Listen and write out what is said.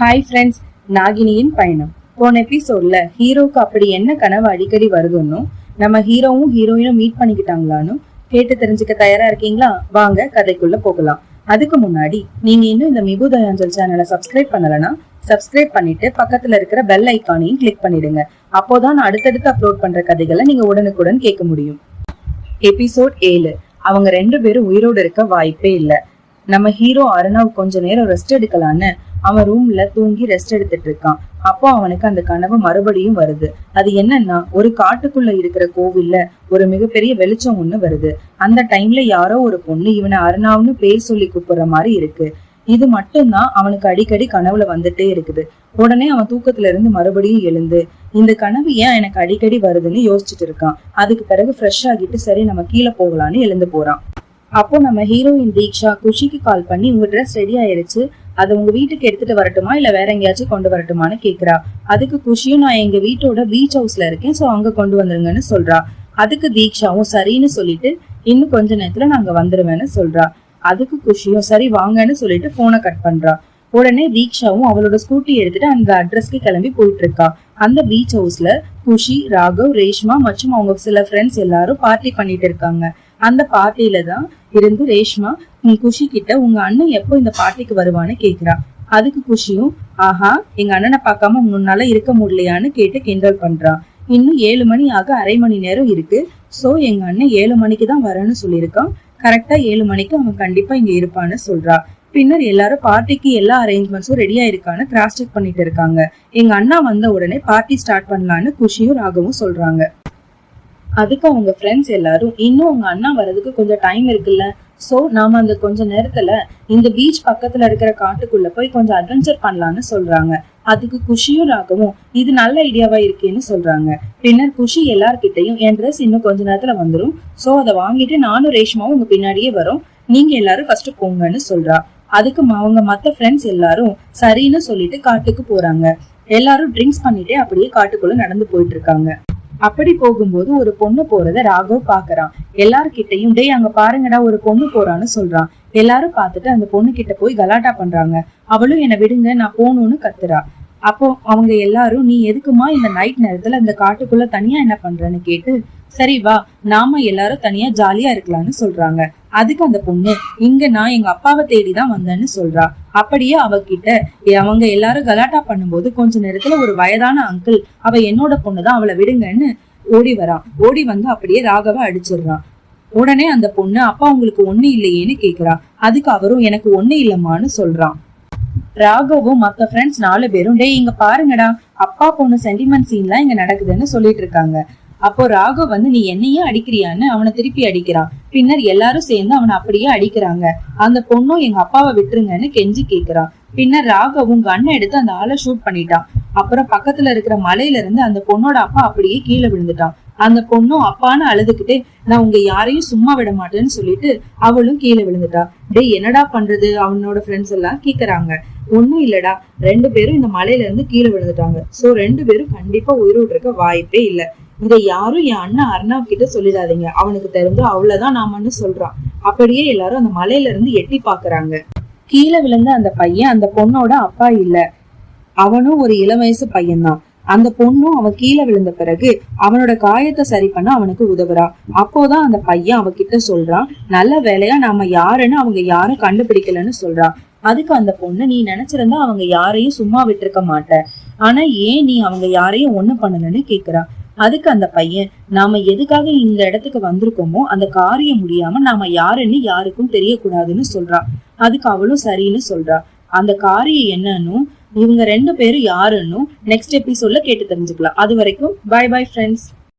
Hi friends, நாகினியின் பயணம். போன எபிசோட்ல ஹீரோக்கு அப்படி என்ன கனவு அடிக்கடி வருதுன்னு, நம்ம ஹீரோவும் ஹீரோயினும் மீட் பண்ணிக்கிட்டாங்களான்னு கேட்டு தெரிஞ்சுக்க தயாரா இருக்கீங்களா? வாங்க கதைக்குள்ள போகலாம். அதுக்கு முன்னாடி நீங்க இன்னும் இந்த மிபு தயாஞ்சல் சேனலை சப்ஸ்கிரைப் பண்ணலன்னா சப்ஸ்கிரைப் பண்ணிட்டு பக்கத்துல இருக்கிற பெல் ஐக்கானையும் கிளிக் பண்ணிடுங்க. அப்போதான் நான் அடுத்தடுத்து அப்லோட் பண்ற கதைகளை நீங்க உடனுக்குடன் கேட்க முடியும். எபிசோட் 7. அவங்க 2 பேரும் உயிரோடு இருக்க வாய்ப்பே இல்ல. நம்ம ஹீரோ அருணாவ் கொஞ்ச நேரம் ரெஸ்ட் எடுக்கலான்னு அவன் ரூம்ல தூங்கி ரெஸ்ட் எடுத்துட்டு இருக்கான். அப்போ அவனுக்கு அந்த கனவு மறுபடியும் வருது. அது என்னன்னா, ஒரு காட்டுக்குள்ள இருக்கிற கோவில்ல ஒரு மிகப்பெரிய வெளிச்சம் ஒண்ணு வருது. அந்த டைம்ல யாரோ ஒரு பொண்ணு இவனை அருணாவ்னு பேர் சொல்லி கூப்பிடுற மாதிரி இருக்கு. இது மட்டும்தான் அவனுக்கு அடிக்கடி கனவுல வந்துட்டே இருக்குது. உடனே அவன் தூக்கத்துல இருந்து மறுபடியும் எழுந்து இந்த கனவு ஏன் எனக்கு அடிக்கடி வருதுன்னு யோசிச்சுட்டு இருக்கான். அதுக்கு பிறகு ஃப்ரெஷ் ஆகிட்டு சரி நம்ம கீழே போகலான்னு எழுந்து போறான். அப்போ நம்ம ஹீரோயின் தீக்ஷா குஷிக்கு கால் பண்ணி உங்க ட்ரெஸ் ரெடி ஆயிருச்சு, அதை உங்க வீட்டுக்கு எடுத்துட்டு வரட்டுமா இல்ல வேற எங்கேயாச்சும் கொண்டு வரட்டுமான்னு கேக்குறா. அதுக்கு குஷியும் நான் எங்க வீட்டோட பீச் ஹவுஸ்ல இருக்கேன், சோ அங்க கொண்டு வந்துருங்கன்னு சொல்றா. அதுக்கு தீக்ஷாவும் சரின்னு சொல்லிட்டு இன்னும் கொஞ்ச நேரத்துல நாங்க வந்துருவேன்னு சொல்றா. அதுக்கு குஷியும் சரி வாங்கன்னு சொல்லிட்டு போனை கட் பண்றா. உடனே தீக்ஷாவும் அவளோட ஸ்கூட்டி எடுத்துட்டு அந்த அட்ரஸ்க்கு கிளம்பி போயிட்டு இருக்கா. அந்த பீச் ஹவுஸ்ல குஷி, ராகவ், ரேஷ்மா மற்றும் அவங்க சில ஃப்ரெண்ட்ஸ் எல்லாரும் பார்ட்டி பண்ணிட்டு இருக்காங்க. அந்த பார்ட்டியில தான் இருந்து ரேஷ்மா குஷி கிட்ட உங்க அண்ணன் எப்போ இந்த பார்ட்டிக்கு வருவான்னு கேக்குறா. அதுக்கு குஷியும் ஆஹா எங்க அண்ணனை பார்க்காம முன்னால இருக்க முடியலையான்னு கேட்டு கிண்டல் பண்றா. இன்னும் 7 மணி ஆக அரை மணி நேரம் இருக்கு, சோ எங்க அண்ணன் 7 மணிக்கு தான் வரேன்னு சொல்லியிருக்கான். கரெக்டா 7 மணிக்கு அவன் கண்டிப்பா இங்க இருப்பான்னு சொல்றா. பின்னர் எல்லாரும் பார்ட்டிக்கு எல்லா அரேஞ்ச்மெண்ட்ஸும் ரெடியா இருக்கான்னு கிராஸ் செக் பண்ணிட்டு இருக்காங்க. எங்க அண்ணா வந்த உடனே பார்ட்டி ஸ்டார்ட் பண்ணலான்னு குஷியும் ராகவும் சொல்றாங்க. அதுக்கு அவங்க ஃப்ரெண்ட்ஸ் எல்லாரும் இன்னும் உங்க அண்ணா வர்றதுக்கு கொஞ்சம் டைம் இருக்குல்ல, சோ நாம அந்த கொஞ்ச நேரத்துல இந்த பீச் பக்கத்துல இருக்கிற காட்டுக்குள்ள போய் கொஞ்சம் அட்வென்ச்சர் பண்ணலான்னு சொல்றாங்க. அதுக்கு குஷியும் ராகவும் இது நல்ல ஐடியாவா இருக்கேன்னு சொல்றாங்க. பின்னர் குஷி எல்லார்கிட்டையும் என் ட்ரெஸ் இன்னும் கொஞ்ச நேரத்துல வந்துடும், சோ அதை வாங்கிட்டு நானும் ரேஷ்மாவும் உங்க பின்னாடியே வரோம், நீங்க எல்லாரும் ஃபர்ஸ்ட் போங்கன்னு சொல்றா. அதுக்கு அவங்க மத்த ஃப்ரெண்ட்ஸ் எல்லாரும் சரின்னு சொல்லிட்டு காட்டுக்கு போறாங்க. எல்லாரும் ட்ரிங்க்ஸ் பண்ணிட்டே அப்படியே காட்டுக்குள்ள நடந்து போயிட்டு இருக்காங்க. அப்படி போகும்போது ஒரு பொண்ணு போறத ராகவ் பாக்குறான். எல்லார்கிட்டையும் டேய் அங்க பாருங்கடா ஒரு பொண்ணு போறான்னு சொல்றான். எல்லாரும் பார்த்துட்டு அந்த பொண்ணு கிட்ட போய் கலாட்டா பண்றாங்க. அவளும் என்னை விடுங்க நான் போகணும்னு கத்துறா. அப்போ அவங்க எல்லாரும் நீ எதுக்குமா இந்த நைட் நேரத்துல இந்த காட்டுக்குள்ள தனியா என்ன பண்றன்னு கேட்டு சரி வா நாம எல்லாரும் தனியா ஜாலியா இருக்கலாம்னு சொல்றாங்க. அதுக்கு அந்த பொண்ணு இங்க நான் எங்க அப்பாவை தேடிதான் வந்தேன்னு சொல்றா. அப்படியே அவகிட்ட அவங்க எல்லாரும் கலாட்டா பண்ணும்போது கொஞ்ச நேரத்துல ஒரு வயதான அங்கிள் அவ என்னோட பொண்ணுதான் அவளை விடுங்கன்னு ஓடி வரான். ஓடி வந்து அப்படியே ராகவ அடிச்சிடுறான். உடனே அந்த பொண்ணு அப்பா உங்களுக்கு ஒண்ணு இல்லையேன்னு கேக்குறா. அதுக்கு அவரும் எனக்கு ஒண்ணு இல்லம்மான்னு சொல்றான். ராகவும் மத்த ஃப்ரெண்ட்ஸ் 4 பேரும் டேய் இங்க பாருங்கடா அப்பா பொண்ணு சென்டிமெண்ட் சீன்லாம் இங்க நடக்குதுன்னு சொல்லிட்டு இருக்காங்க. அப்போ ராகவ் வந்து நீ என்னையே அடிக்கிறியான்னு அவனை திருப்பி அடிக்கிறான். பின்னர் எல்லாரும் சேர்ந்து அவனை அப்படியே அடிக்கிறாங்க. அந்த பொண்ணும் எங்க அப்பாவை விட்டுருங்கன்னு கெஞ்சி கேக்குறான். பின்னர் ராகவும் கண்ணை எடுத்து அந்த ஆளை ஷூட் பண்ணிட்டான். அப்புறம் பக்கத்துல இருக்கிற மலையில இருந்து அந்த பொண்ணோட அப்பா அப்படியே கீழே விழுந்துட்டான். அந்த பொண்ணும் அப்பான்னு அழுதுகிட்டே நான் உங்க யாரையும் சும்மா விட மாட்டேன்னு சொல்லிட்டு அவளும் கீழே விழுந்துட்டா. டேய் என்னடா பண்றது அவனோட ஃப்ரெண்ட்ஸ் எல்லாம் கேக்குறாங்க. ஒண்ணும் இல்லடா 2 பேரும் இந்த மலையில இருந்து கீழே விழுந்துட்டாங்க, சோ 2 பேரும் கண்டிப்பா உயிரோடு இருக்க வாய்ப்பே இல்ல. இதை யாரும் என் அண்ணன் அருணாவ் கிட்ட சொல்லிடாதீங்க, அவனுக்கு தெரிஞ்சு அவ்வளவுதான் நாமன்னு சொல்றான். அப்படியே எல்லாரும் அந்த மலையில இருந்து எட்டி பாக்குறாங்க. கீழே விழுந்த அந்த பையன் அந்த பொண்ணோட அப்பா இல்ல, அவனும் ஒரு இளம் வயசு பையன்தான். அந்த பொண்ணும் அவன் கீழே விழுந்த பிறகு அவனோட காயத்தை சரி பண்ண அவனுக்கு உதவுறா. அப்போதான் அந்த பையன் அவகிட்ட சொல்றான் நல்ல வேலையா நாம யாருன்னு அவங்க யாரும் கண்டுபிடிக்கலன்னு சொல்றான். அதுக்கு அந்த பொண்ணு நீ நினைச்சிருந்தா அவங்க யாரையும் சும்மா விட்டுருக்க மாட்ட, ஆனா ஏன் நீ அவங்க யாரையும் ஒண்ணு பண்ணலன்னு கேக்குறா. அதுக்கு அந்த பையன் நாம எதுக்காக இந்த இடத்துக்கு வந்திருக்கோமோ அந்த காரியம் முடியாம நாம யாருன்னு யாருக்கும் தெரியக்கூடாதுன்னு சொல்றா. அதுக்கு அவளும் சரின்னு சொல்றா. அந்த காரியம் என்னன்னு இவங்க 2 பேரும் யாருன்னு நெக்ஸ்ட் எபிசோட்ல கேட்டு தெரிஞ்சுக்கலாம். அது வரைக்கும் பை பை ஃப்ரெண்ட்ஸ்.